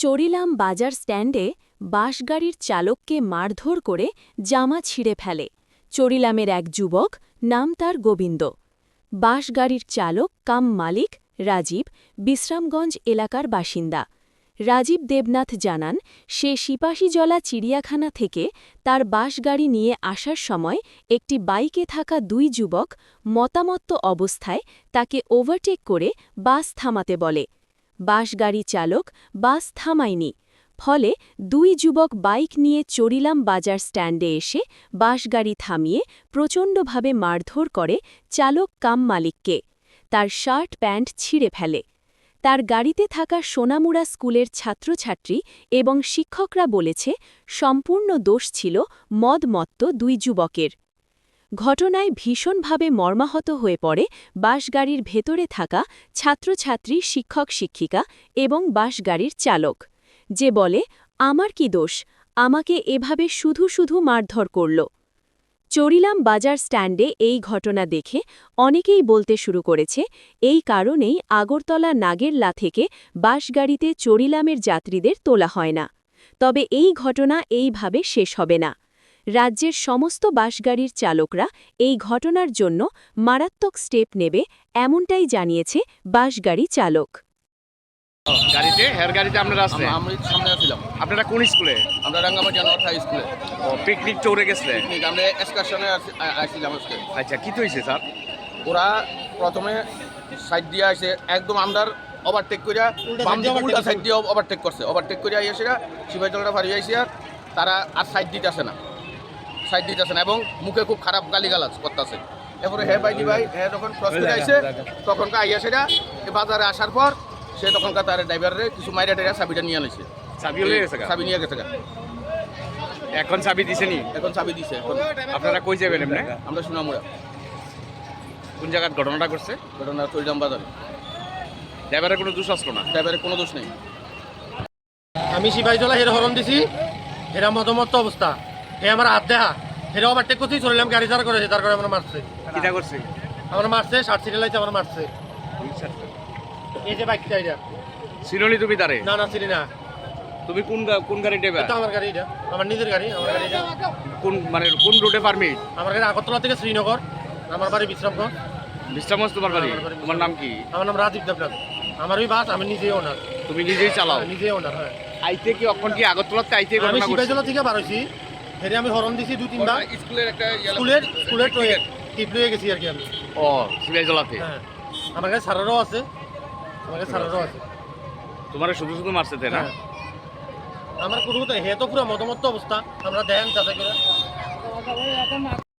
চরিলাম বাজার স্ট্যান্ডে বাসগাড়ির চালককে মারধর করে জামা ছিঁড়ে ফেলে চরিলামের এক যুবক, নাম তার গোবিন্দ। বাসগাড়ির চালক কাম মালিক রাজীব বিশ্রামগঞ্জ এলাকার বাসিন্দা। রাজীব দেবনাথ জানান, সে সিপাহীজলা চিড়িয়াখানা থেকে তার বাসগাড়ি নিয়ে আসার সময় একটি বাইকে থাকা দুই যুবক মতামত্ত অবস্থায় তাকে ওভারটেক করে বাস থামাতে বলে। বাসগাড়ি চালক বাস থামায়নি, ফলে দুই যুবক বাইক নিয়ে চরিলাম বাজার স্ট্যান্ডে এসে বাসগাড়ি থামিয়ে প্রচণ্ডভাবে মারধর করে চালক কাম মালিককে। তার শার্ট প্যান্ট ছিঁড়ে ফেলে। তার গাড়িতে থাকা সোনামুড়া স্কুলের ছাত্রছাত্রী এবং শিক্ষকরা বলেছে, সম্পূর্ণ দোষ ছিল মদমত্ত দুই যুবকের। ঘটনায় ভীষণভাবে মর্মাহত হয়ে পড়ে বাসগাড়ির ভেতরে থাকা ছাত্রছাত্রী, শিক্ষক শিক্ষিকা এবং বাসগাড়ির চালক, যে বলে, আমার কি দোষ, আমাকে এভাবে শুধু শুধু মারধর করল। চরিলাম বাজার স্ট্যান্ডে এই ঘটনা দেখে অনেকেই বলতে শুরু করেছে, এই কারণেই আগরতলা নাগেরলা থেকে বাসগাড়িতে চরিলামের যাত্রীদের তোলা হয় না। তবে এই ঘটনা এইভাবে শেষ হবে না। রাজ্যের সমস্ত বাসগাড়ির চালকরা এই ঘটনার জন্য মারাত্মক স্টেপ নেবে, এমনটাই জানিয়েছে বাসগাড়ি চালক। গাড়িতে আপনারা আসলে আমরা সামনে ছিলাম। আপনারা কোন স্কুলে? আমরা রাঙ্গামাটি নর্থ হাই স্কুলে পিকনিক ট্যুরে গেছিলেন? আমরা এক্সকারশনে আসছিলাম আজকে। আচ্ছা, কি হয়েছে স্যার? ওরা প্রথমে সাইড দিয়ে আসে, একদম আমরার ওভারটেক করিয়া বাম দিকে উল্টা সাইড দিয়ে ওভারটেক করছে। ওভারটেক করিয়া এসে সিপাহীজলাটা ফারিয়ে আইসে, তারা আর সাইড দিতেছে না এবং মুখে খুব খারাপ গালিগালাজ করতেছে। এরপরে হে ভাই যখন ক্রস করে আইসে, তখনকার আইয়া সেটা বাজারে আসার পর সে তখনকার তার ড্রাইভারে কিছু মাইরা টেরা চাবিটা নিয়ে আনিছে। চাবি হয়ে গেছে? চাবি নিয়ে গেছে। এখন চাবি দিছেনি? এখন চাবি দিছে। এখন আপনারা কই যাবেন এমনি? আমরা সোনামুড়া। কোন জায়গায় ঘটনাটা করছে? ঘটনা চরিলাম বাজারে। ড্রাইভারের কোনো দোষ আসলো না? ড্রাইভারের কোনো দোষ নেই। আমি সিপাহীজলা হেরে হরণ দিছি, হেরা মদমত্ত অবস্থা, হে আমার হাত দেহা, হেরা ওভারটেক করতেই চলিলাম, গাড়ি ছাড়া করেছে, তার করে আমরা মারছে। কিটা করছে? আমরা মারছে, শার্ট ছিঁড়ে লাইছে, আমরা মারছে। এই যে বাইকটা, এটা চিননি তুমি তারে? না না, চিনি না। তুমি কোন গাড়ি ড্রাইভার? এটা আমার গাড়ি, এটা আমার নিজের গাড়ি। আমার গাড়ি এটা কোন রুটে পারমিট? আমার গাড়ি আগরতলা থেকে শ্রীনগর, আমার বাড়ি বিশ্রামগঞ্জ। বিশ্রামগঞ্জ তোমার বাড়ি? তোমার নাম কি? আমার নাম রাজীব দেবনাথ। আমার ওই বাস, আমি নিজেই ওনার। তুমি নিজেই চালাও? নিজেই ওনার, হ্যাঁ। আইতে কি অখন কি আগরতলাতে আইতে আমি সিপাহীজলা থেকে বার হইছি, হেরে আমি হরণ দিছি 2-3 বার। স্কুলের একটা স্কুলের টিপ লয়ে গেছি আর কি আমি। ও, সিপাহীজলাতে? হ্যাঁ, আমার কাছে সারারও আছে, তোমার শুধু শুধু মারছে তাই না? আমার কোনো হে তো পুরো মদমত্ত অবস্থা, আমরা দেন যাতে করে।